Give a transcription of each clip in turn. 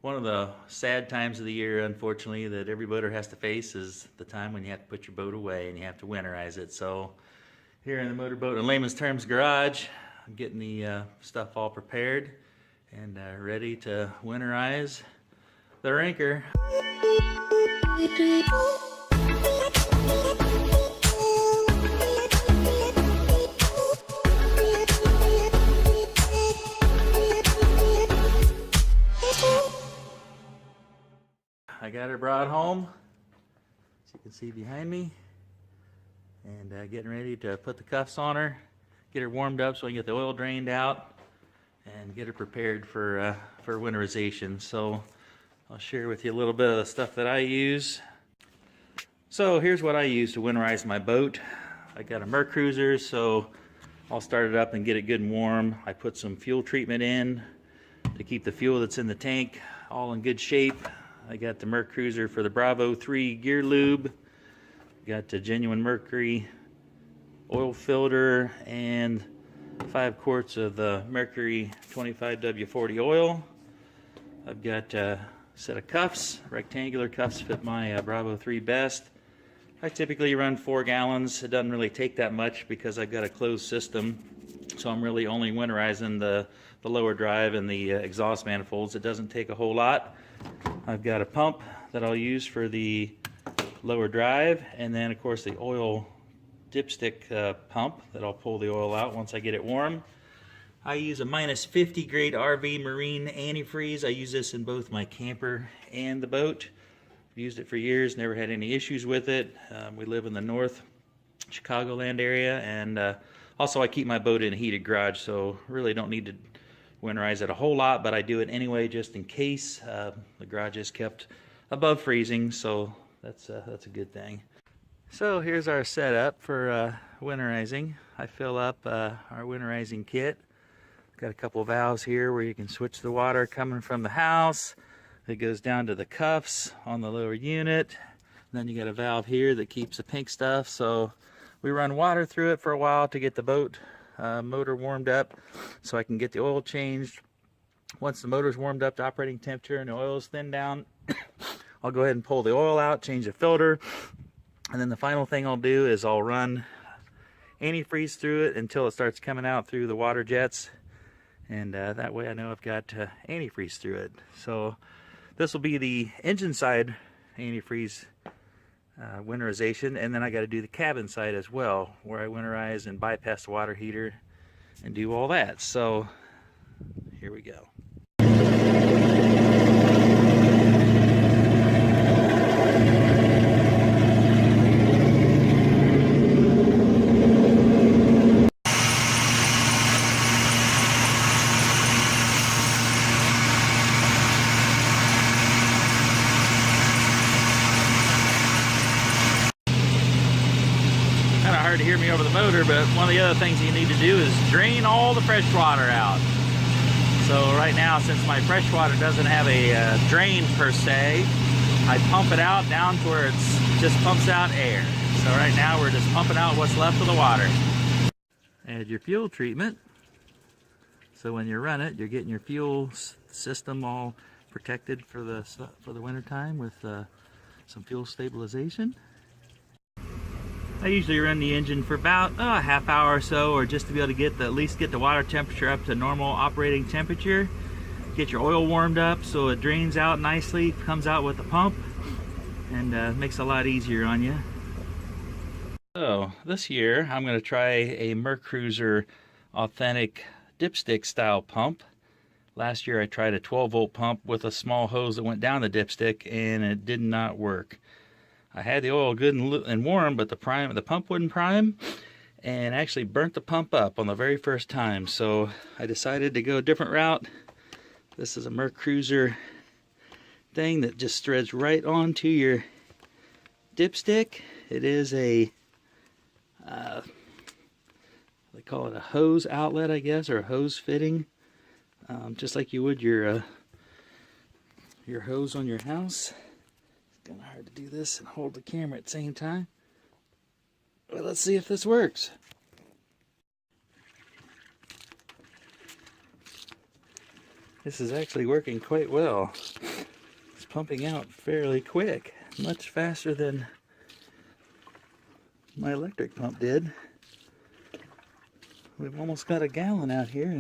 One of the sad times of the year, unfortunately, that every boater has to face is the time when you have to put your boat away and you have to winterize it. So here in the Motorboat in Layman's Terms garage, I'm getting the stuff all prepared and ready to winterize the Rinker. I got her brought home, as you can see behind me, and getting ready to put the cuffs on her, get her warmed up so I can get the oil drained out, and get her prepared for winterization. So I'll share with you a little bit of the stuff that I use. So here's what I use to winterize my boat. I got a Merc Cruiser, so I'll start it up and get it good and warm. I put some fuel treatment in to keep the fuel that's in the tank all in good shape. I got the Merc Cruiser for the Bravo 3 gear lube. Got the genuine Mercury oil filter and 5 quarts of the Mercury 25W40 oil. I've got a set of cuffs, rectangular cuffs fit my Bravo 3 best. I typically run 4 gallons. It doesn't really take that much because I've got a closed system. So I'm really only winterizing the lower drive and the exhaust manifolds. It doesn't take a whole lot. I've got a pump that I'll use for the lower drive, and then of course the oil dipstick pump that I'll pull the oil out once I get it warm. I use a -50 grade RV marine antifreeze. I use this in both my camper and the boat. I've used it for years, never had any issues with it. We live in the North Chicagoland area, and also I keep my boat in a heated garage, so really don't need to winterize it a whole lot, but I do it anyway just in case. The garage is kept above freezing, so that's a good thing. So here's our setup for winterizing. I fill up our winterizing kit. Got a couple of valves here where you can switch the water coming from the house. It goes down to the cuffs on the lower unit. And then you got a valve here that keeps the pink stuff. So we run water through it for a while to get the boat motor warmed up so I can get the oil changed. Once the motor's warmed up to operating temperature and the oil's thinned down, I'll go ahead and pull the oil out, change the filter, and then the final thing I'll do is I'll run antifreeze through it until it starts coming out through the water jets, and that way I know I've got antifreeze through it. So this will be the engine side antifreeze winterization, and then I got to do the cabin side as well, where I winterize and bypass the water heater and do all that. So here we go. Hard to hear me over the motor, but one of the other things you need to do is drain all the fresh water out. So right now, since my fresh water doesn't have a drain per se, I pump it out down to where it's just pumps out air. So right now we're just pumping out what's left of the water. Add your fuel treatment. So when you run it, you're getting your fuel system all protected for the winter time with some fuel stabilization. I usually run the engine for about a half hour or so, or just to be able to get at least get the water temperature up to normal operating temperature. Get your oil warmed up so it drains out nicely, comes out with the pump, and makes it a lot easier on you. So this year I'm going to try a Merc Cruiser authentic dipstick style pump. Last year I tried a 12-volt pump with a small hose that went down the dipstick, and it did not work. I had the oil good and warm, but the pump wouldn't prime, and actually burnt the pump up on the very first time. So I decided to go a different route. This is a Merc Cruiser thing that just threads right onto your dipstick. It is a, they call it a hose outlet, I guess, or a hose fitting, just like you would your hose on your house. Kind of hard to do this and hold the camera at the same time. But let's see if this works. This is actually working quite well. It's pumping out fairly quick, much faster than my electric pump did. We've almost got a gallon out here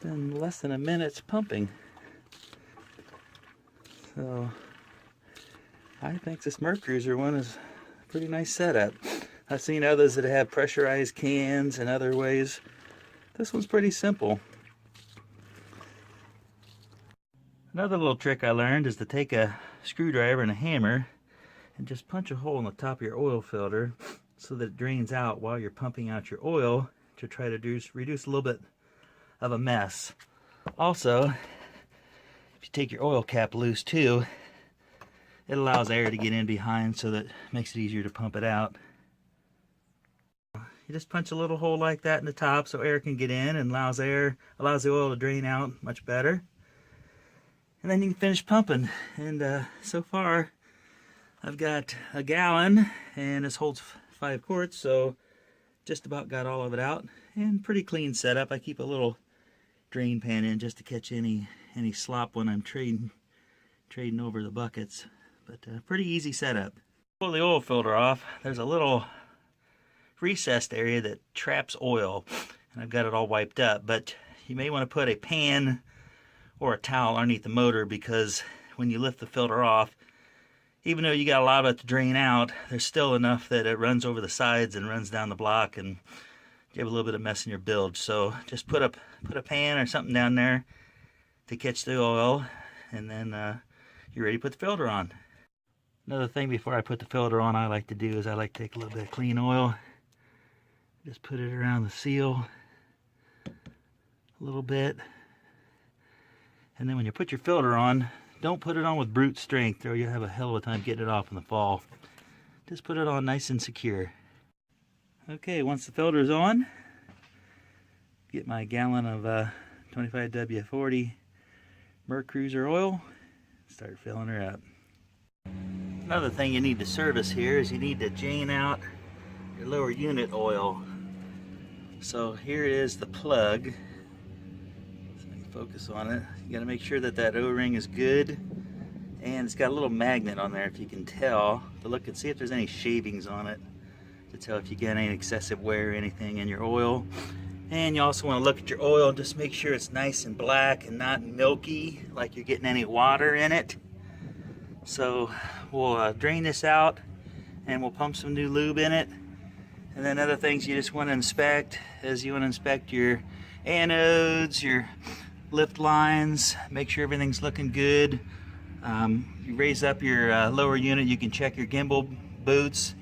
in less than a minute's pumping. So I think this Mercruiser one is a pretty nice setup. I've seen others that have pressurized cans and other ways. This one's pretty simple. Another little trick I learned is to take a screwdriver and a hammer and just punch a hole in the top of your oil filter so that it drains out while you're pumping out your oil to try to reduce a little bit of a mess. Also, if you take your oil cap loose too, it allows air to get in behind, so that makes it easier to pump it out. You just punch a little hole like that in the top so air can get in and allows the oil to drain out much better. And then you can finish pumping. And so far I've got a gallon and this holds 5 quarts, so just about got all of it out. And pretty clean setup. I keep a little drain pan in just to catch any slop when I'm trading over the buckets. But pretty easy setup. Pull the oil filter off. There's a little recessed area that traps oil, and I've got it all wiped up. But you may want to put a pan or a towel underneath the motor, because when you lift the filter off, even though you got a lot of it to drain out, there's still enough that it runs over the sides and runs down the block, and you have a little bit of mess in your bilge. So just put a pan or something down there to catch the oil, and then you're ready to put the filter on. Another thing before I put the filter on I like to do is I like to take a little bit of clean oil, just put it around the seal a little bit, and then when you put your filter on, don't put it on with brute strength or you'll have a hell of a time getting it off in the fall. Just put it on nice and secure. Okay, once the filter is on, get my gallon of 25W40 Mercruiser oil, start filling her up. Another thing you need to service here is you need to drain out your lower unit oil. So here is the plug. So I can focus on it. You got to make sure that that O-ring is good, and it's got a little magnet on there, if you can tell, to look and see if there's any shavings on it, to tell if you get any excessive wear or anything in your oil. And you also want to look at your oil and just make sure it's nice and black and not milky, like you're getting any water in it. So we'll drain this out and we'll pump some new lube in it. And then other things you just want to inspect is you want to inspect your anodes, your lift lines, make sure everything's looking good. You raise up your lower unit, you can check your gimbal boots.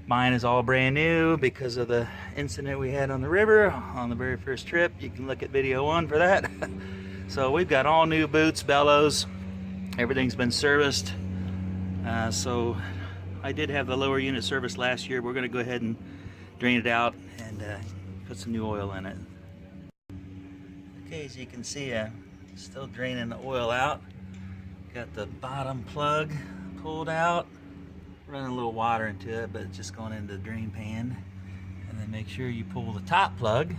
Mine is all brand new because of the incident we had on the river on the very first trip. You can look at video 1 for that. So we've got all new boots, bellows, everything's been serviced. So I did have the lower unit service last year. We're going to go ahead and drain it out and put some new oil in it. Okay, as you can see, still draining the oil out. Got the bottom plug pulled out, running a little water into it, but it's just going into the drain pan. And then make sure you pull the top plug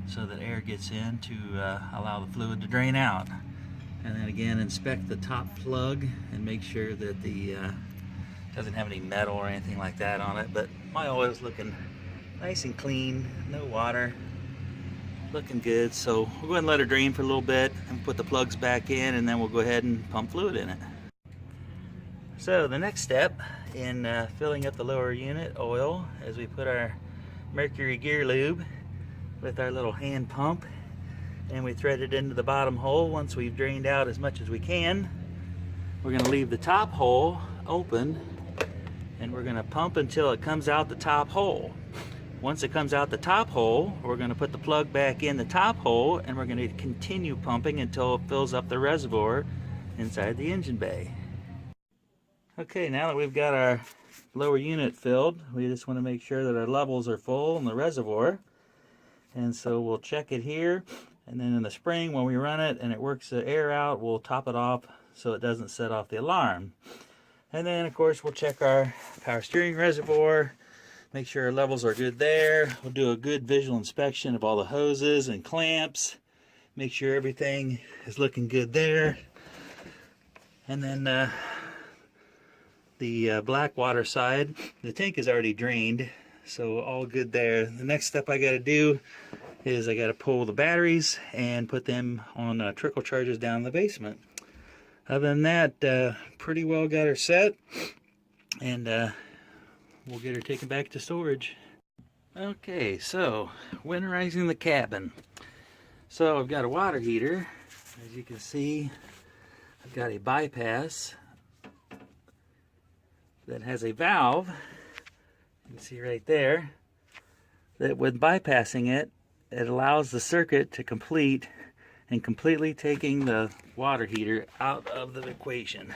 so that air gets in to allow the fluid to drain out. And then again, inspect the top plug and make sure that the doesn't have any metal or anything like that on it. But my oil is looking nice and clean, no water, looking good. So we'll go ahead and let her drain for a little bit and put the plugs back in, and then we'll go ahead and pump fluid in it. So the next step in filling up the lower unit oil is we put our Mercury gear lube with our little hand pump, and we thread it into the bottom hole. Once we've drained out as much as we can, we're going to leave the top hole open, and we're going to pump until it comes out the top hole. Once it comes out the top hole, we're going to put the plug back in the top hole, and we're going to continue pumping until it fills up the reservoir inside the engine bay. Okay, now that we've got our lower unit filled, we just want to make sure that our levels are full in the reservoir. And so we'll check it here, and then in the spring when we run it and it works the air out, we'll top it off so it doesn't set off the alarm. And then of course we'll check our power steering reservoir, make sure our levels are good there. We'll do a good visual inspection of all the hoses and clamps, Make sure everything is looking good there. And then the black water side, the tank is already drained, so all good there. The next step I got to do is I got to pull the batteries and put them on trickle charges down in the basement. Other than that, pretty well got her set, and we'll get her taken back to storage. Okay, so winterizing the cabin. So I've got a water heater. As you can see, I've got a bypass that has a valve. You can see right there that with bypassing it, it allows the circuit to complete and completely taking the water heater out of the equation.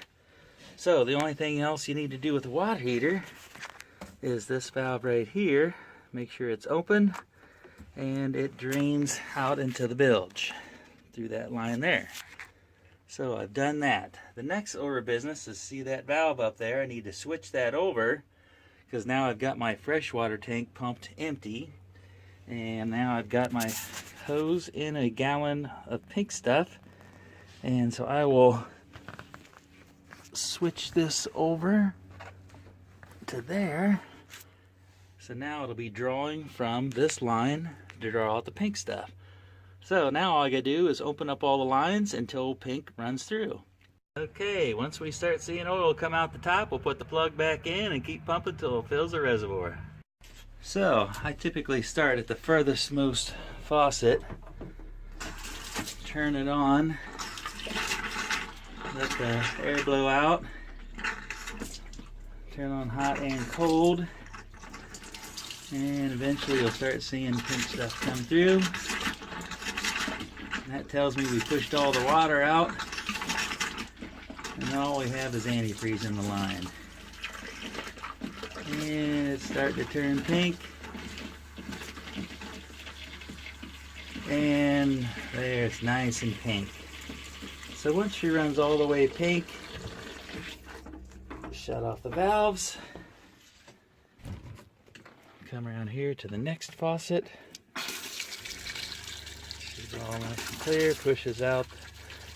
So the only thing else you need to do with the water heater is this valve right here. Make sure it's open and it drains out into the bilge through that line there. So I've done that. The next order of business is, see that valve up there? I need to switch that over because now I've got my freshwater tank pumped empty, and now I've got my hose in a gallon of pink stuff, and so I will switch this over to there. So now it'll be drawing from this line to draw out the pink stuff. So now all I gotta do is open up all the lines until pink runs through. Okay, once we start seeing oil come out the top, we'll put the plug back in and keep pumping till it fills the reservoir. So I typically start at the furthest most faucet, turn it on, let the air blow out, turn on hot and cold, and eventually you'll start seeing pink stuff come through. And that tells me we pushed all the water out, and all we have is antifreeze in the line. And it's starting to turn pink. And there, it's nice and pink. So once she runs all the way pink, shut off the valves. Come around here to the next faucet. She's all nice and clear, pushes out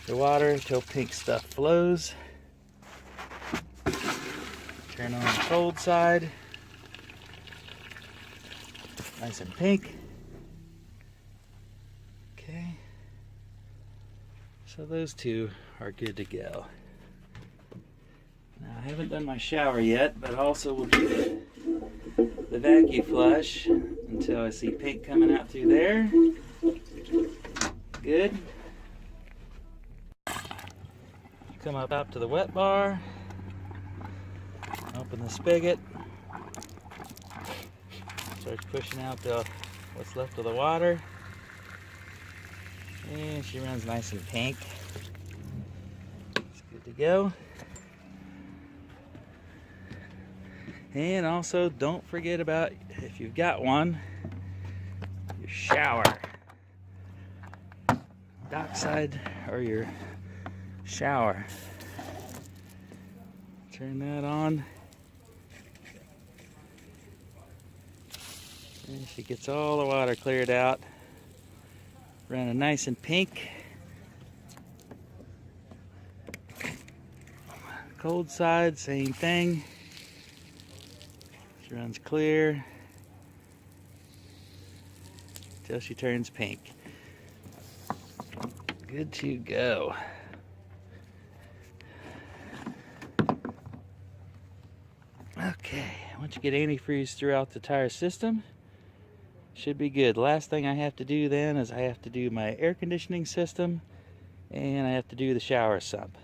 the water until pink stuff flows. Turn on the cold side. Nice and pink. Okay. So those two are good to go. Now I haven't done my shower yet, but also will do the vacuum flush until I see pink coming out through there. Good. Come up to the wet bar. Open the spigot. Starts pushing out what's left of the water. And she runs nice and pink. It's good to go. And also, don't forget about, if you've got one, your shower. Dockside or your shower. Turn that on. And she gets all the water cleared out. Running nice and pink. Cold side, same thing. She runs clear till she turns pink. Good to go. Okay, once you get antifreeze throughout the entire system, should be good. Last thing I have to do then is I have to do my air conditioning system, and I have to do the shower sump.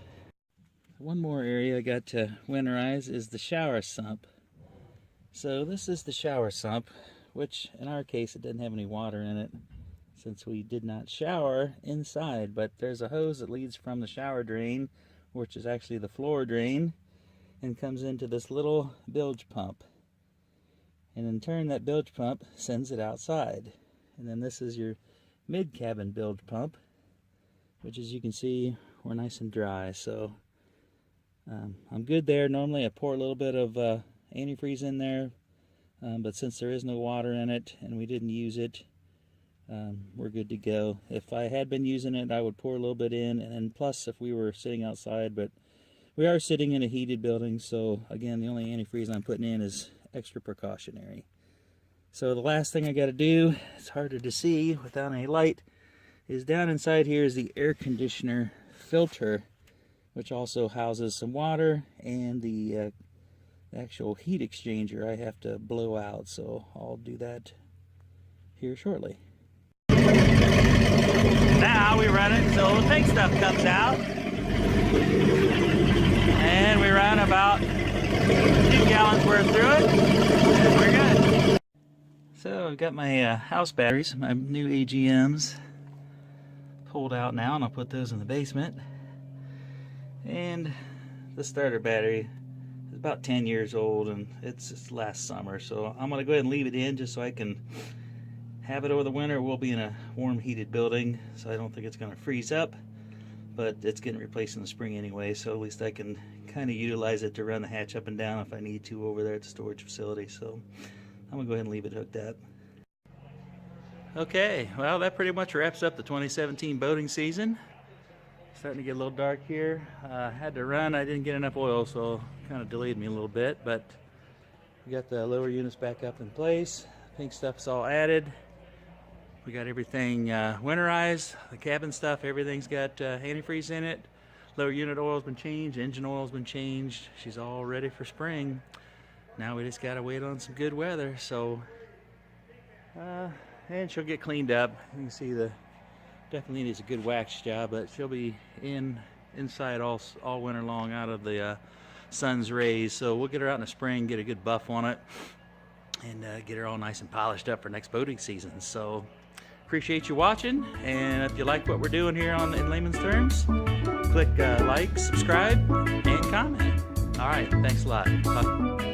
One more area I got to winterize is the shower sump. So this is the shower sump, which in our case it doesn't have any water in it since we did not shower inside, but there's a hose that leads from the shower drain, which is actually the floor drain, and comes into this little bilge pump. And in turn, that bilge pump sends it outside. And then this is your mid-cabin bilge pump, which, as you can see, we're nice and dry. So I'm good there. Normally I pour a little bit of antifreeze in there, but since there is no water in it and we didn't use it, we're good to go. If I had been using it, I would pour a little bit in, and then plus if we were sitting outside, but we are sitting in a heated building, so again, the only antifreeze I'm putting in is extra precautionary. So the last thing I got to do, it's harder to see without any light, is down inside here is the air conditioner filter, which also houses some water, and the actual heat exchanger I have to blow out, so I'll do that here shortly. Now we run it so the pink stuff comes out, and we run about 2 gallons worth through it, and we're good. So I've got my house batteries, my new AGMs, pulled out now, and I'll put those in the basement. And the starter battery is about 10 years old, and it's last summer, so I'm going to go ahead and leave it in just so I can have it over the winter. We'll be in a warm heated building, so I don't think it's going to freeze up, but it's getting replaced in the spring anyway, so at least I can kind of utilize it to run the hatch up and down if I need to over there at the storage facility. So I'm going to go ahead and leave it hooked up. Okay, well, that pretty much wraps up the 2017 boating season. Starting to get a little dark here. Had to run, I didn't get enough oil, so kind of delayed me a little bit, but we got the lower units back up in place. Pink stuff's all added. We got everything winterized, the cabin stuff, everything's got antifreeze in it. Lower unit oil's been changed, engine oil's been changed. She's all ready for spring. Now we just gotta wait on some good weather, so and she'll get cleaned up. You can see the definitely needs a good wax job, but she'll be inside all winter long out of the sun's rays. So we'll get her out in the spring, get a good buff on it, and get her all nice and polished up for next boating season. So appreciate you watching, and if you like what we're doing here on In Layman's Terms, click like, subscribe, and comment. All right, thanks a lot. Bye.